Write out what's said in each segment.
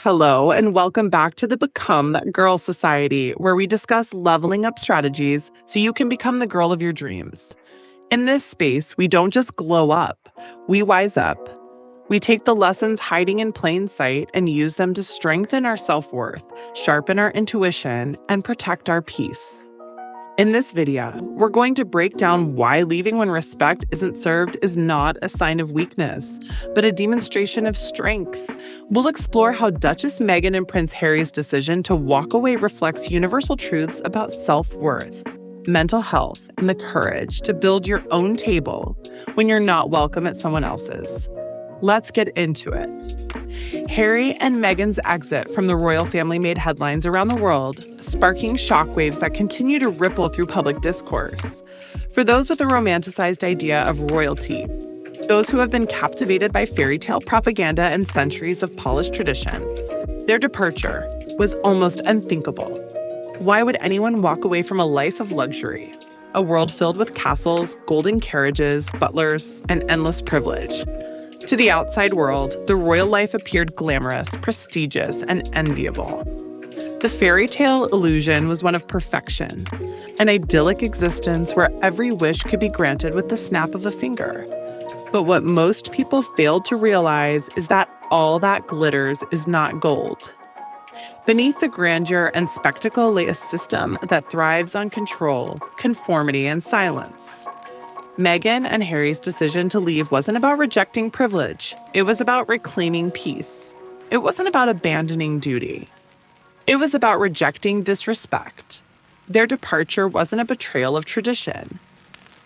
Hello, and welcome back to the Become That Girl Society, where we discuss leveling up strategies so you can become the girl of your dreams. In this space, we don't just glow up, we wise up. We take the lessons hiding in plain sight and use them to strengthen our self-worth, sharpen our intuition, and protect our peace. In this video, we're going to break down why leaving when respect isn't served is not a sign of weakness, but a demonstration of strength. We'll explore how Duchess Meghan and Prince Harry's decision to walk away reflects universal truths about self-worth, mental health, and the courage to build your own table when you're not welcome at someone else's. Let's get into it. Harry and Meghan's exit from the royal family made headlines around the world, sparking shockwaves that continue to ripple through public discourse. For those with a romanticized idea of royalty, those who have been captivated by fairy tale propaganda and centuries of polished tradition, their departure was almost unthinkable. Why would anyone walk away from a life of luxury, a world filled with castles, golden carriages, butlers, and endless privilege? To the outside world, the royal life appeared glamorous, prestigious, and enviable. The fairy tale illusion was one of perfection, an idyllic existence where every wish could be granted with the snap of a finger. But what most people failed to realize is that all that glitters is not gold. Beneath the grandeur and spectacle lay a system that thrives on control, conformity, and silence. Meghan and Harry's decision to leave wasn't about rejecting privilege. It was about reclaiming peace. It wasn't about abandoning duty. It was about rejecting disrespect. Their departure wasn't a betrayal of tradition.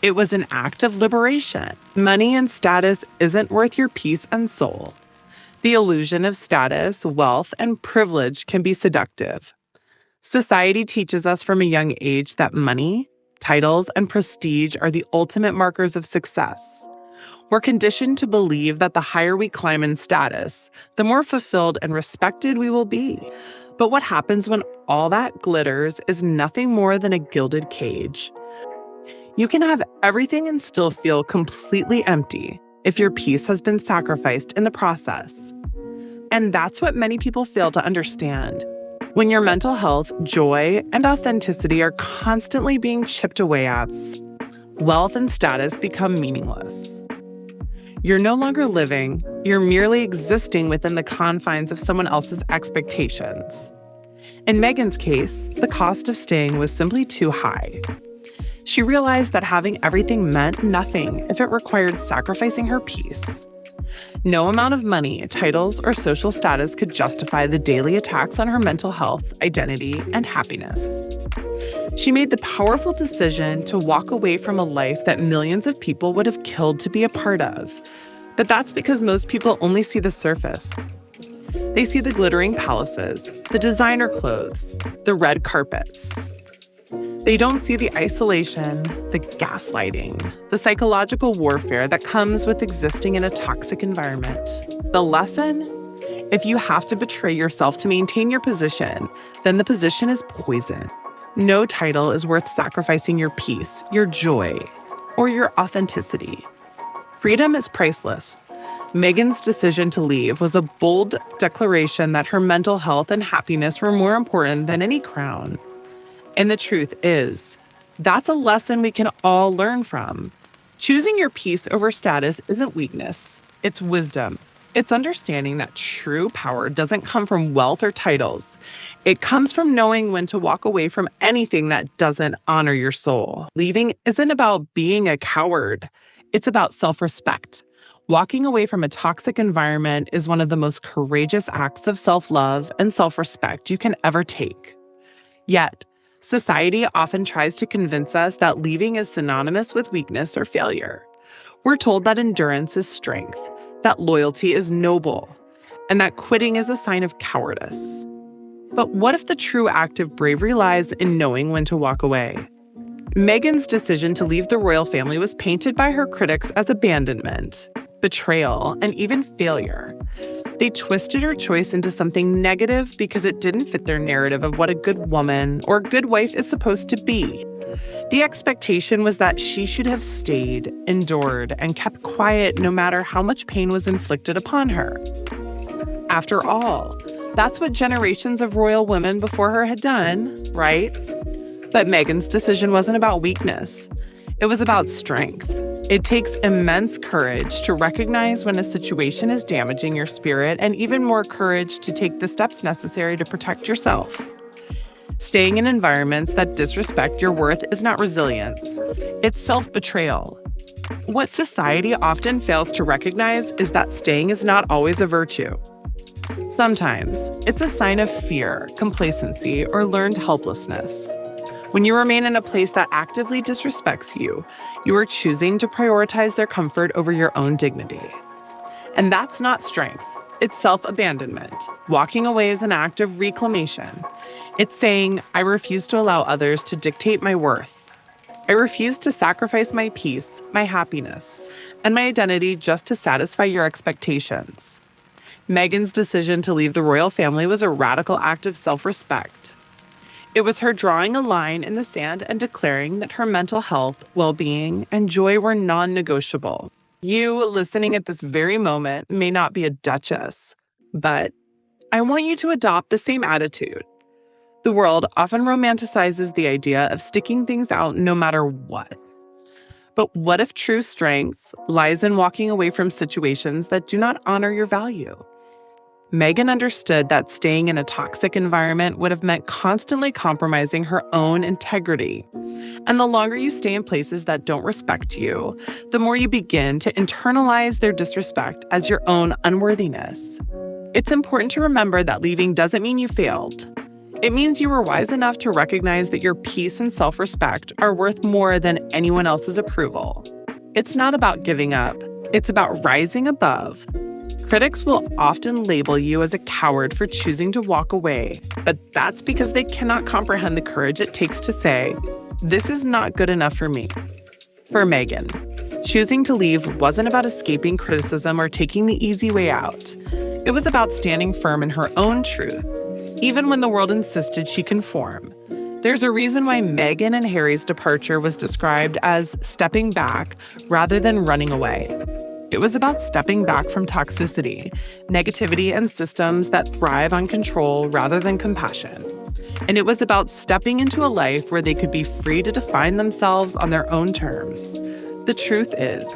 It was an act of liberation. Money and status isn't worth your peace and soul. The illusion of status, wealth, and privilege can be seductive. Society teaches us from a young age that money, titles, and prestige are the ultimate markers of success. We're conditioned to believe that the higher we climb in status, the more fulfilled and respected we will be. But what happens when all that glitters is nothing more than a gilded cage? You can have everything and still feel completely empty if your peace has been sacrificed in the process. And that's what many people fail to understand. When your mental health, joy, and authenticity are constantly being chipped away at, wealth and status become meaningless. You're no longer living, you're merely existing within the confines of someone else's expectations. In Meghan's case, the cost of staying was simply too high. She realized that having everything meant nothing if it required sacrificing her peace. No amount of money, titles, or social status could justify the daily attacks on her mental health, identity, and happiness. She made the powerful decision to walk away from a life that millions of people would have killed to be a part of. But that's because most people only see the surface. They see the glittering palaces, the designer clothes, the red carpets. They don't see the isolation, the gaslighting, the psychological warfare that comes with existing in a toxic environment. The lesson? If you have to betray yourself to maintain your position, then the position is poison. No title is worth sacrificing your peace, your joy, or your authenticity. Freedom is priceless. Meghan's decision to leave was a bold declaration that her mental health and happiness were more important than any crown. And the truth is, that's a lesson we can all learn from. Choosing your peace over status isn't weakness, it's wisdom. It's understanding that true power doesn't come from wealth or titles. It comes from knowing when to walk away from anything that doesn't honor your soul. Leaving isn't about being a coward. It's about self-respect. Walking away from a toxic environment is one of the most courageous acts of self-love and self-respect you can ever take. Yet, society often tries to convince us that leaving is synonymous with weakness or failure. We're told that endurance is strength, that loyalty is noble, and that quitting is a sign of cowardice. But what if the true act of bravery lies in knowing when to walk away? Meghan's decision to leave the royal family was painted by her critics as abandonment, betrayal, and even failure. They twisted her choice into something negative because it didn't fit their narrative of what a good woman or a good wife is supposed to be. The expectation was that she should have stayed, endured, and kept quiet no matter how much pain was inflicted upon her. After all, That's what generations of royal women before her had done, right? But Meghan's decision wasn't about weakness. It was about strength. It takes immense courage to recognize when a situation is damaging your spirit, and even more courage to take the steps necessary to protect yourself. Staying in environments that disrespect your worth is not resilience. It's self-betrayal. What society often fails to recognize is that staying is not always a virtue. Sometimes it's a sign of fear, complacency, or learned helplessness. When you remain in a place that actively disrespects you, you are choosing to prioritize their comfort over your own dignity. And that's not strength. It's self-abandonment. Walking away is an act of reclamation. It's saying, I refuse to allow others to dictate my worth. I refuse to sacrifice my peace, my happiness, and my identity just to satisfy your expectations. Meghan's decision to leave the royal family was a radical act of self-respect. It was her drawing a line in the sand and declaring that her mental health, well-being, and joy were non-negotiable. You, listening at this very moment, may not be a duchess, but I want you to adopt the same attitude. The world often romanticizes the idea of sticking things out no matter what. But what if true strength lies in walking away from situations that do not honor your value? Meghan understood that staying in a toxic environment would have meant constantly compromising her own integrity. And the longer you stay in places that don't respect you, the more you begin to internalize their disrespect as your own unworthiness. It's important to remember that leaving doesn't mean you failed. It means you were wise enough to recognize that your peace and self-respect are worth more than anyone else's approval. It's not about giving up. It's about rising above. Critics will often label you as a coward for choosing to walk away, but that's because they cannot comprehend the courage it takes to say, this is not good enough for me. For Meghan, choosing to leave wasn't about escaping criticism or taking the easy way out. It was about standing firm in her own truth, even when the world insisted she conform. There's a reason why Meghan and Harry's departure was described as stepping back rather than running away. It was about stepping back from toxicity, negativity, and systems that thrive on control rather than compassion. And it was about stepping into a life where they could be free to define themselves on their own terms. The truth is,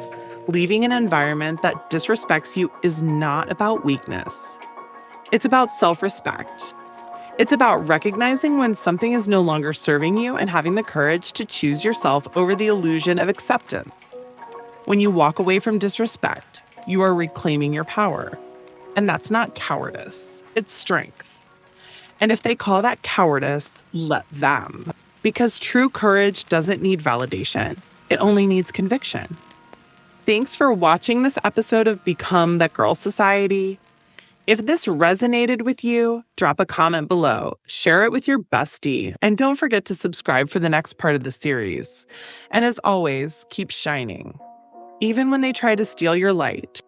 leaving an environment that disrespects you is not about weakness. It's about self-respect. It's about recognizing when something is no longer serving you and having the courage to choose yourself over the illusion of acceptance. When you walk away from disrespect, you are reclaiming your power. And that's not cowardice, it's strength. And if they call that cowardice, let them. Because true courage doesn't need validation, it only needs conviction. Thanks for watching this episode of Become That Girl Society. If this resonated with you, drop a comment below, share it with your bestie, and don't forget to subscribe for the next part of the series. And as always, keep shining. Even when they try to steal your light.